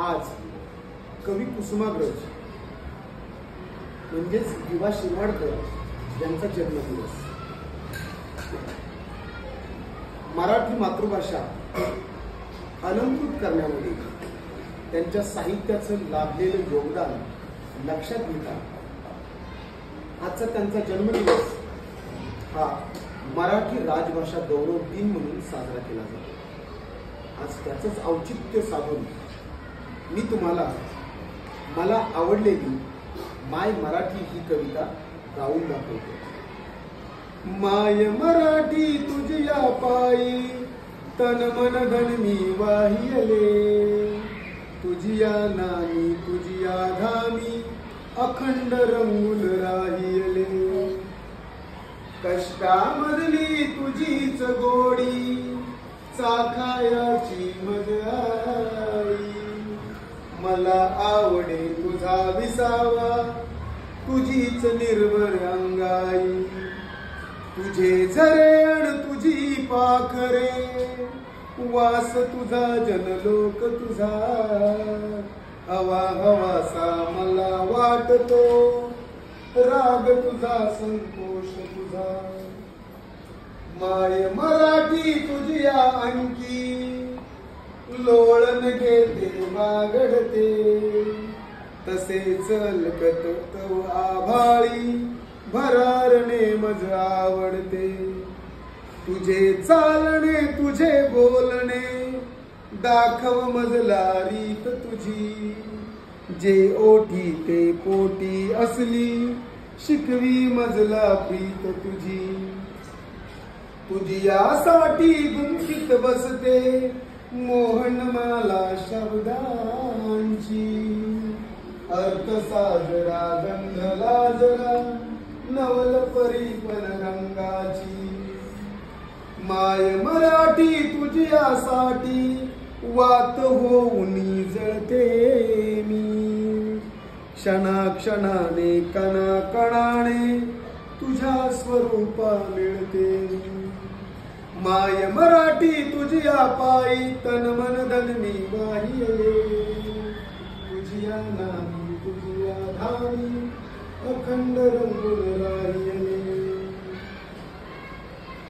आज कवी कुसुमाग्रज म्हणजेच विवा शिरवाडकर यांचा जन्मदिवस. मराठी मातृभाषा अलंकृत करण्यामध्ये त्यांच्या साहित्याचं लाभलेलं योगदान लक्षात घेता आजचा त्यांचा जन्मदिवस हा मराठी राजभाषा गौरव दिन म्हणून साजरा केला जातो. आज त्याचंच औचित्य साधून मी तुम्हाला मला आवडलेली माय मराठी ही कविता गाऊन दाखवतो. माय मराठी तुझिया पायी तन मन धन मी वाहियले, तुझिया नामी तुझिया धामी अखंड रंगुल राहियले. कष्टामधली तुझीच गोडी चाखायाची मज आई, मला आवडे तुझा विसावा तुझीच निर्भर अंगाई. तुझे झरे अण तुझी पाखरे वास तुझा जनलोक तुझा, हवा हवासा मला वाटतो राग तुझा संतोष तुझा. माय मराठी तुझिया अंकी लोळण घेते मागडते, तसेच लकत तव आभाळी भरारणे मज आवडते. तुझे चालणे तुझे बोलणे दाखव मजला रीत तुझी, जे ओठी ते पोटी असली शिकवी मजला प्रीत तुझी. तुझियासाठी गुंफित बसते मोहनमाला शब्दांची, अर्थ साजरा गंध लाजरा नवल परीपन रंगाची. माय मराठी तुझियासाठी वात होऊन जळते मी, क्षणाक्षणाने कणा कणाने तुझ्या स्वरूपा मिळते. माय मराठी तुझिया पायी तन मन धन मी वाहियले, तुझिया नामी तुझिया धामी अखंड रंगुल राहियले.